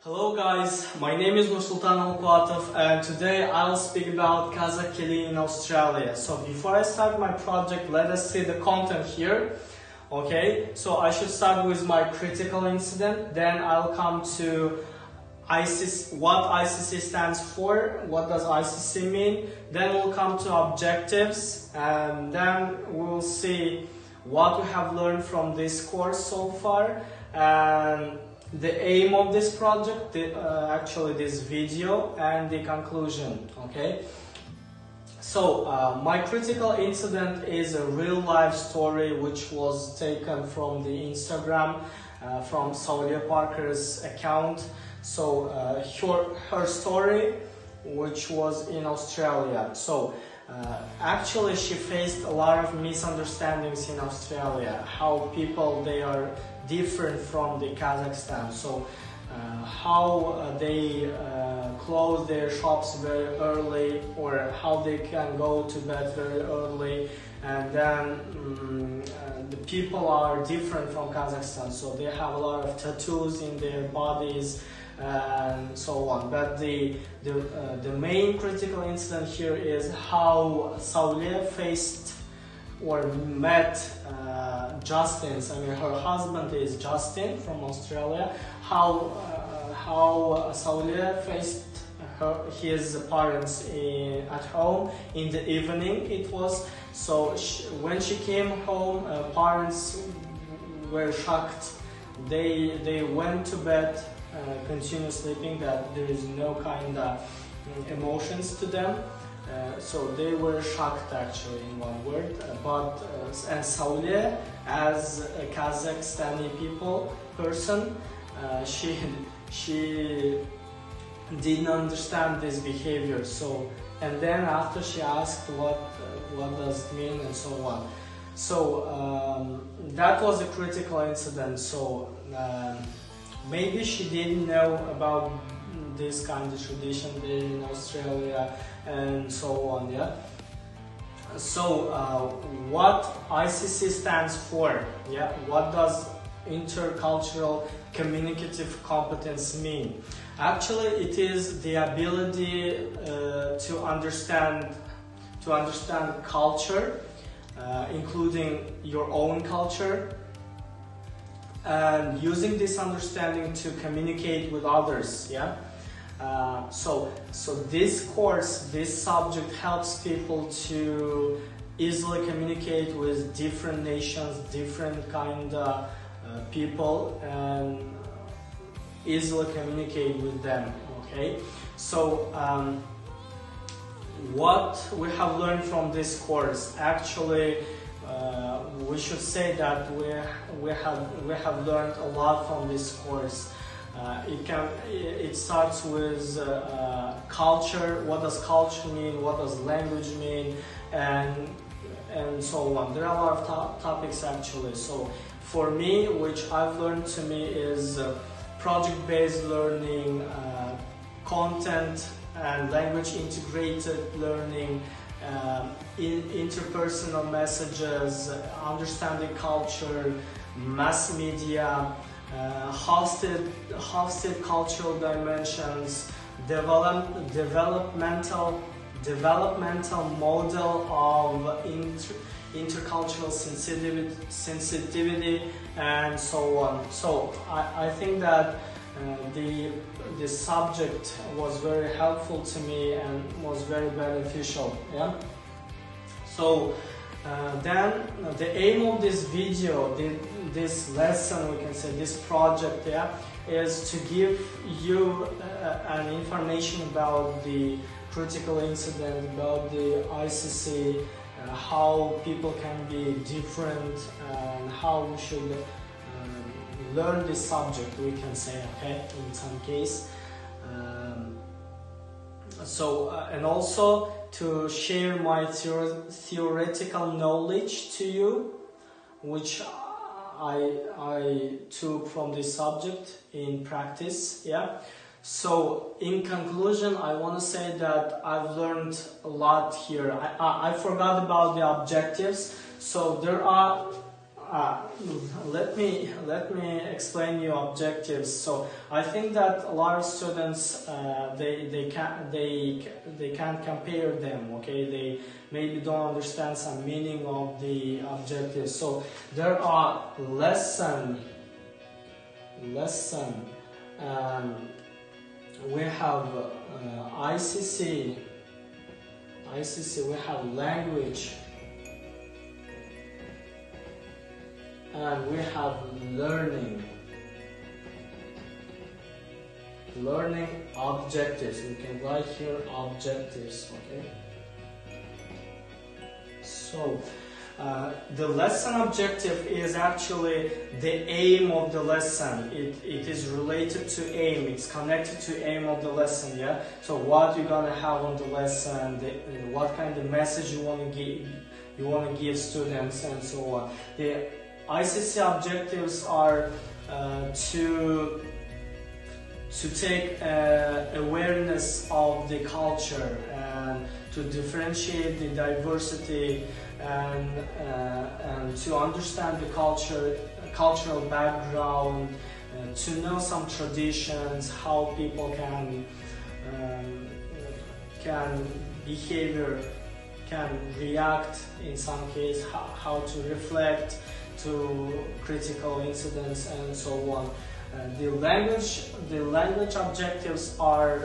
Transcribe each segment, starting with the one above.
Hello guys, my name is Nursultan Alkuatov and today I'll speak about Kazakh killing in Australia. So before I start my project, let us see the content here. Okay, so I should start with my critical incident, then I'll come to ICC, what ICC stands for, what does ICC mean, then we'll come to objectives, and then we'll see what we have learned from this course so far, and the aim of this project, actually this video, and the conclusion. Okay, so my critical incident is a real life story which was taken from the Instagram, from Saulia Parker's account. So her story, which was in Australia. So actually she faced a lot of misunderstandings in Australia, how people, they are different from the Kazakhstan. So how they close their shops very early, or how they can go to bed very early, and then the people are different from Kazakhstan, so they have a lot of tattoos in their bodies and so on. But the main critical incident here is how Saulia faced or met Justin's, I mean her husband is Justin from Australia, how Saulia faced his parents at home in the evening it was. So when she came home, parents were shocked. They went to bed, continue sleeping, that there is no kind of emotions to them. So they were shocked, actually, in one word. And Saulia, as a Kazakhstani person, she didn't understand this behavior. So, and then after she asked what does it mean and so on. So that was a critical incident. So maybe she didn't know about this kind of tradition there in Australia and so on. Yeah. So what ICC stands for? Yeah. What does intercultural communicative competence mean? Actually, it is the ability to understand culture, including your own culture, and using this understanding to communicate with others. Yeah. So this course, this subject helps people to easily communicate with different nations, different kind of people, and easily communicate with them. Okay, so what we have learned from this course, actually we should say that we have learned a lot from this course. It starts with culture. What does culture mean? What does language mean? And so on. There are a lot of topics, actually. So for me, which I've learned to me is project-based learning, content and language integrated learning, interpersonal messages, understanding culture, mass media, hosted cultural dimensions, developmental model of intercultural sensitivity, and so on. So I think that the subject was very helpful to me and was very beneficial. Yeah. So then the aim of this video, this lesson, we can say, this project, yeah, is to give you an information about the critical incident, about the ICC, how people can be different, and how we should learn this subject, we can say, okay, in some case. And also to share my theoretical knowledge to you, which I took from this subject in practice. Yeah. So in conclusion, I want to say that I've learned a lot here. I forgot about the objectives. So there are let me explain you objectives. So I think that a lot of students they can't compare them. Okay, they maybe don't understand some meaning of the objectives. So there are lesson. We have ICC. We have language. And we have learning objectives. We can write here objectives, okay? So the lesson objective is actually the aim of the lesson. It is related to aim. It's connected to aim of the lesson, yeah? So what you're gonna have on the lesson, what kind of message you want to give students, and so on. The ICC objectives are to take awareness of the culture and to differentiate the diversity and to understand the cultural background, to know some traditions, how people can react in some case, how to reflect to critical incidents, and so on. The language objectives are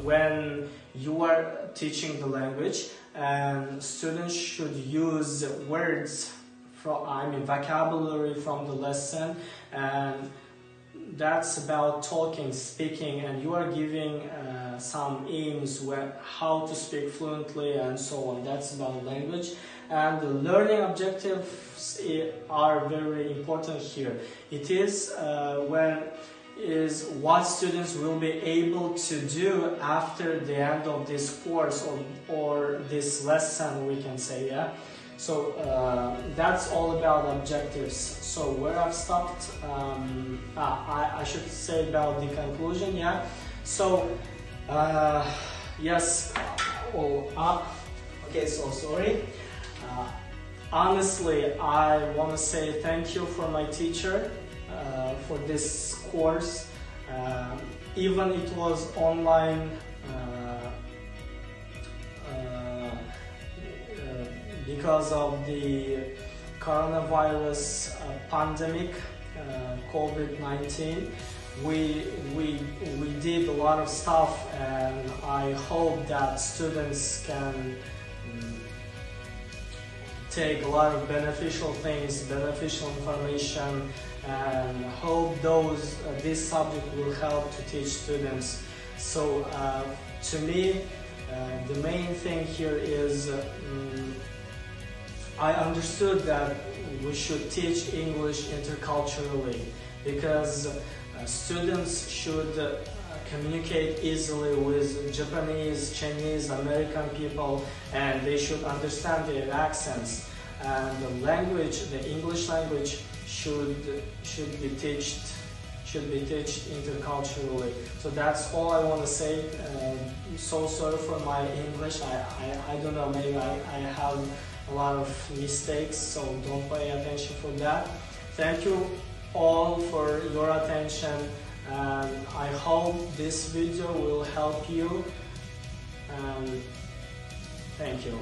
when you are teaching the language, and students should use words vocabulary from the lesson, and that's about talking, speaking, and you are giving some aims how to speak fluently and so on. That's about language. And the learning objectives are very important here. It is what students will be able to do after the end of this course or this lesson, we can say, yeah. So that's all about objectives. So where I've stopped, I should say about the conclusion, yeah. So yes, okay, so sorry. Honestly, I want to say thank you for my teacher for this course. Even it was online because of the coronavirus pandemic, COVID-19. We did a lot of stuff, and I hope that students can take a lot of beneficial things, beneficial information, and hope this subject will help to teach students. So to me, the main thing here is I understood that we should teach English interculturally, because students should communicate easily with Japanese, Chinese, American people, and they should understand their accents. And the language, the English language, should be taught interculturally. So that's all I want to say. So sorry for my English. I don't know, maybe I have a lot of mistakes, so don't pay attention for that. Thank you all for your attention, and I hope this video will help you, and thank you.